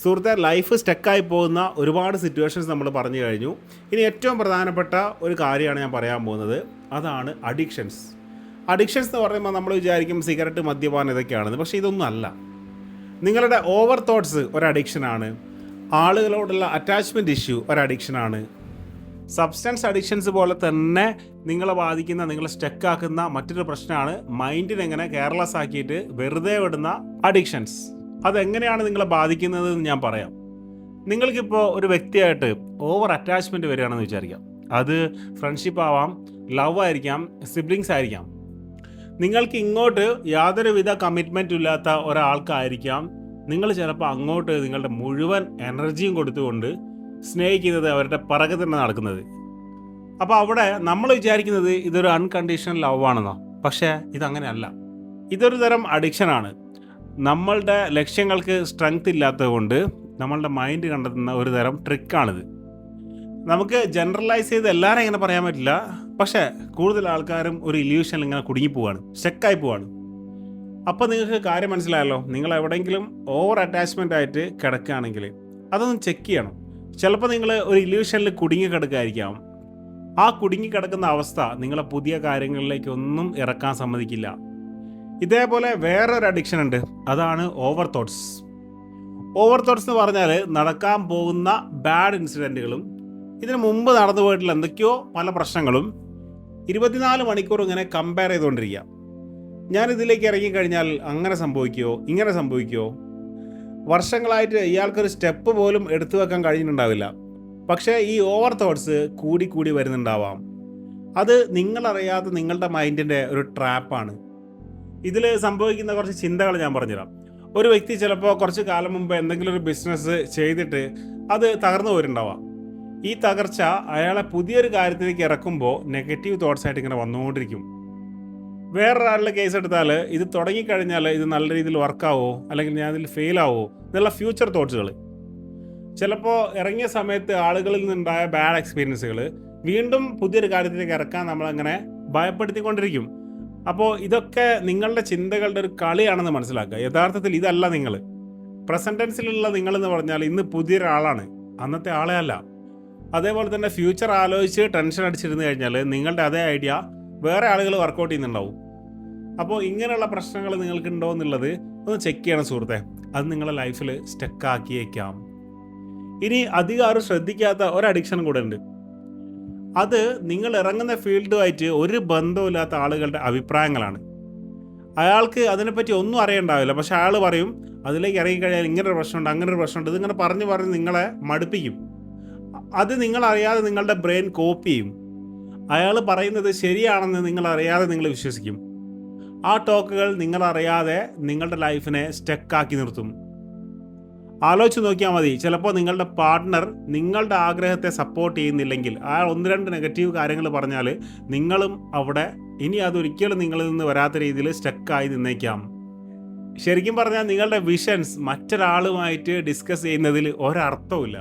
സുഹൃത്തെ, ലൈഫ് സ്റ്റക്കായി പോകുന്ന ഒരുപാട് സിറ്റുവേഷൻസ് നമ്മൾ പറഞ്ഞു കഴിഞ്ഞു. ഇനി ഏറ്റവും പ്രധാനപ്പെട്ട ഒരു കാര്യമാണ് ഞാൻ പറയാൻ പോകുന്നത്. അതാണ് അഡിക്ഷൻസ്. അഡിക്ഷൻസ് എന്ന് പറയുമ്പോൾ നമ്മൾ വിചാരിക്കും സിഗരറ്റ്, മദ്യപാനം ഇതൊക്കെയാണെന്ന്. പക്ഷേ ഇതൊന്നും അല്ല. നിങ്ങളുടെ ഓവർ തോട്ട്സ് ഒരു അഡിക്ഷനാണ്. ആളുകളോടുള്ള അറ്റാച്ച്മെൻറ്റ് ഇഷ്യൂ ഒരു അഡിക്ഷനാണ്. സബ്സ്റ്റൻസ് അഡിക്ഷൻസ് പോലെ തന്നെ നിങ്ങളെ ബാധിക്കുന്ന, നിങ്ങളെ സ്റ്റക്കാക്കുന്ന മറ്റൊരു പ്രശ്നമാണ് മൈൻഡിനെ എങ്ങനെ കെയർലെസ് ആക്കിയിട്ട് വെറുതെ വിടുന്ന അഡിക്ഷൻസ്. അതെങ്ങനെയാണ് നിങ്ങളെ ബാധിക്കുന്നത് എന്ന് ഞാൻ പറയാം. നിങ്ങൾക്കിപ്പോൾ ഒരു വ്യക്തിയായിട്ട് ഓവർ അറ്റാച്ച്മെൻറ്റ് വരികയാണെന്ന് വിചാരിക്കാം. അത് ഫ്രണ്ട്ഷിപ്പ് ആവാം, ലവ് ആയിരിക്കാം, സിബ്ലിങ്സ് ആയിരിക്കാം. നിങ്ങൾക്ക് ഇങ്ങോട്ട് യാതൊരുവിധ കമ്മിറ്റ്മെൻറ്റും ഇല്ലാത്ത ഒരാൾക്കായിരിക്കാം നിങ്ങൾ ചിലപ്പോൾ അങ്ങോട്ട് നിങ്ങളുടെ മുഴുവൻ എനർജിയും കൊടുത്തുകൊണ്ട് സ്നേഹിക്കുന്നത്, അവരുടെ പിറകെ തന്നെ നടക്കുന്നത്. അപ്പോൾ അവിടെ നമ്മൾ വിചാരിക്കുന്നത് ഇതൊരു അൺകണ്ടീഷണൽ ലവ് ആണെന്നോ. പക്ഷേ ഇതങ്ങനെയല്ല. ഇതൊരു തരം അഡിക്ഷനാണ്. നമ്മളുടെ ലക്ഷ്യങ്ങൾക്ക് സ്ട്രെങ്ത് ഇല്ലാത്തത് കൊണ്ട് നമ്മളുടെ മൈൻഡ് കണ്ടെത്തുന്ന ഒരു തരം ട്രിക്കാണിത്. നമുക്ക് ജനറലൈസ് ചെയ്ത് എല്ലാവരും ഇങ്ങനെ പറയാൻ പറ്റില്ല. പക്ഷേ കൂടുതൽ ആൾക്കാരും ഒരു ഇല്യൂഷനിൽ ഇങ്ങനെ കുടുങ്ങിപ്പോവാണ്, സ്റ്റക്കായി പോവാണ്. അപ്പോൾ നിങ്ങൾക്ക് കാര്യം മനസ്സിലായല്ലോ. നിങ്ങൾ എവിടെയെങ്കിലും ഓവർ അറ്റാച്ച്മെൻ്റ് ആയിട്ട് കിടക്കുകയാണെങ്കിൽ അതൊന്ന് ചെക്ക് ചെയ്യണം. ചിലപ്പോൾ നിങ്ങൾ ഒരു ഇല്യൂഷനിൽ കുടുങ്ങിക്കിടക്കായിരിക്കാം. ആ കുടുങ്ങിക്കിടക്കുന്ന അവസ്ഥ നിങ്ങളെ പുതിയ കാര്യങ്ങളിലേക്കൊന്നും ഇറക്കാൻ സമ്മതിക്കില്ല. ഇതേപോലെ വേറൊരു അഡിക്ഷൻ ഉണ്ട്. അതാണ് ഓവർ തോട്ട്സ്. ഓവർ തോട്ട്സ് എന്ന് പറഞ്ഞാൽ നടക്കാൻ പോകുന്ന ബാഡ് ഇൻസിഡൻറ്റുകളും ഇതിനു മുമ്പ് നടന്നു പോയിട്ടുള്ള എന്തൊക്കെയോ പല പ്രശ്നങ്ങളും 24 മണിക്കൂർ ഇങ്ങനെ കമ്പയർ ചെയ്തുകൊണ്ടിരിക്കുക. ഞാനിതിലേക്ക് ഇറങ്ങിക്കഴിഞ്ഞാൽ അങ്ങനെ സംഭവിക്കുമോ, ഇങ്ങനെ സംഭവിക്കുമോ. വർഷങ്ങളായിട്ട് ഇയാൾക്കൊരു സ്റ്റെപ്പ് പോലും എടുത്തു വെക്കാൻ കഴിഞ്ഞിട്ടുണ്ടാവില്ല. പക്ഷേ ഈ ഓവർ തോട്ട്സ് കൂടി വരുന്നുണ്ടാവാം. അത് നിങ്ങളറിയാതെ നിങ്ങളുടെ മൈൻഡിൻ്റെ ഒരു ട്രാപ്പാണ്. ഇതിൽ സംഭവിക്കുന്ന കുറച്ച് ചിന്തകൾ ഞാൻ പറഞ്ഞുതരാം. ഒരു വ്യക്തി ചിലപ്പോൾ കുറച്ച് കാലം മുമ്പ് എന്തെങ്കിലും ഒരു ബിസിനസ് ചെയ്തിട്ട് അത് തകർന്നു പോയിട്ടുണ്ടാവാം. ഈ തകർച്ച അയാളെ പുതിയൊരു കാര്യത്തിലേക്ക് ഇറക്കുമ്പോൾ നെഗറ്റീവ് തോട്ട്സ് ആയിട്ട് ഇങ്ങനെ വന്നുകൊണ്ടിരിക്കും. വേറൊരാളുടെ കേസ് എടുത്താൽ ഇത് തുടങ്ങിക്കഴിഞ്ഞാൽ ഇത് നല്ല രീതിയിൽ വർക്കാവോ, അല്ലെങ്കിൽ ഞാൻ ഇതിൽ ഫെയിലാവോ എന്നുള്ള ഫ്യൂച്ചർ തോട്ട്സുകൾ. ചിലപ്പോൾ ഇറങ്ങിയ സമയത്ത് ആളുകളിൽ നിന്നുണ്ടായ ബാഡ് എക്സ്പീരിയൻസുകൾ വീണ്ടും പുതിയൊരു കാര്യത്തിലേക്ക് ഇറക്കാൻ നമ്മളങ്ങനെ ഭയപ്പെടുത്തിക്കൊണ്ടിരിക്കും. അപ്പോൾ ഇതൊക്കെ നിങ്ങളുടെ ചിന്തകളുടെ ഒരു കളിയാണെന്ന് മനസ്സിലാക്കുക. യഥാർത്ഥത്തിൽ ഇതല്ല നിങ്ങൾ. പ്രസന്റ് ടെൻസിലുള്ള നിങ്ങളെന്ന് പറഞ്ഞാൽ ഇന്ന് പുതിയൊരാളാണ്, അന്നത്തെ ആളെ അല്ല. അതേപോലെ തന്നെ ഫ്യൂച്ചർ ആലോചിച്ച് ടെൻഷൻ അടിച്ചിരുന്നു കഴിഞ്ഞാൽ നിങ്ങളുടെ അതേ ഐഡിയ വേറെ ആളുകൾ വർക്കൗട്ട് ചെയ്യുന്നുണ്ടാവും. അപ്പോൾ ഇങ്ങനെയുള്ള പ്രശ്നങ്ങൾ നിങ്ങൾക്കുണ്ടോ എന്നുള്ളത് ഒന്ന് ചെക്ക് ചെയ്യണം സുഹൃത്തെ. അത് നിങ്ങളുടെ ലൈഫിൽ സ്റ്റക്കാക്കിയേക്കാം. ഇനി അധികം ആരും ശ്രദ്ധിക്കാത്ത ഒരു അഡിക്ഷൻ കൂടെ ഉണ്ട്. അത് നിങ്ങൾ ഇറങ്ങുന്ന ഫീൽഡുമായിട്ട് ഒരു ബന്ധമില്ലാത്ത ആളുകളുടെ അഭിപ്രായങ്ങളാണ്. അയാൾക്ക് അതിനെപ്പറ്റി ഒന്നും അറിയണ്ടാവില്ല. പക്ഷെ അയാൾ പറയും അതിലേക്ക് ഇറങ്ങിക്കഴിഞ്ഞാൽ ഇങ്ങനൊരു പ്രശ്നമുണ്ട്, അങ്ങനെ ഒരു പ്രശ്നമുണ്ട്. ഇതിങ്ങനെ പറഞ്ഞ് നിങ്ങളെ മടുപ്പിക്കും. അത് നിങ്ങളറിയാതെ നിങ്ങളുടെ ബ്രെയിൻ കോപ്പി ചെയ്യും. അയാൾ പറയുന്നത് ശരിയാണെന്ന് നിങ്ങളറിയാതെ നിങ്ങൾ വിശ്വസിക്കും. ആ ടോക്കുകൾ നിങ്ങളറിയാതെ നിങ്ങളുടെ ലൈഫിനെ സ്റ്റക്കാക്കി നിർത്തും. ആലോചിച്ച് നോക്കിയാൽ മതി. ചിലപ്പോൾ നിങ്ങളുടെ പാർട്ട്ണർ നിങ്ങളുടെ ആഗ്രഹത്തെ സപ്പോർട്ട് ചെയ്യുന്നില്ലെങ്കിൽ അയാൾ 1-2 നെഗറ്റീവ് കാര്യങ്ങൾ പറഞ്ഞാൽ നിങ്ങളും അവിടെ ഇനി അതൊരിക്കലും നിങ്ങളിൽ നിന്ന് വരാത്ത രീതിയിൽ സ്റ്റക്കായി നിന്നേക്കാം. ശരിക്കും പറഞ്ഞാൽ നിങ്ങളുടെ വിഷൻസ് മറ്റൊരാളുമായിട്ട് ഡിസ്കസ് ചെയ്യുന്നതിൽ ഒരർത്ഥവുമില്ല.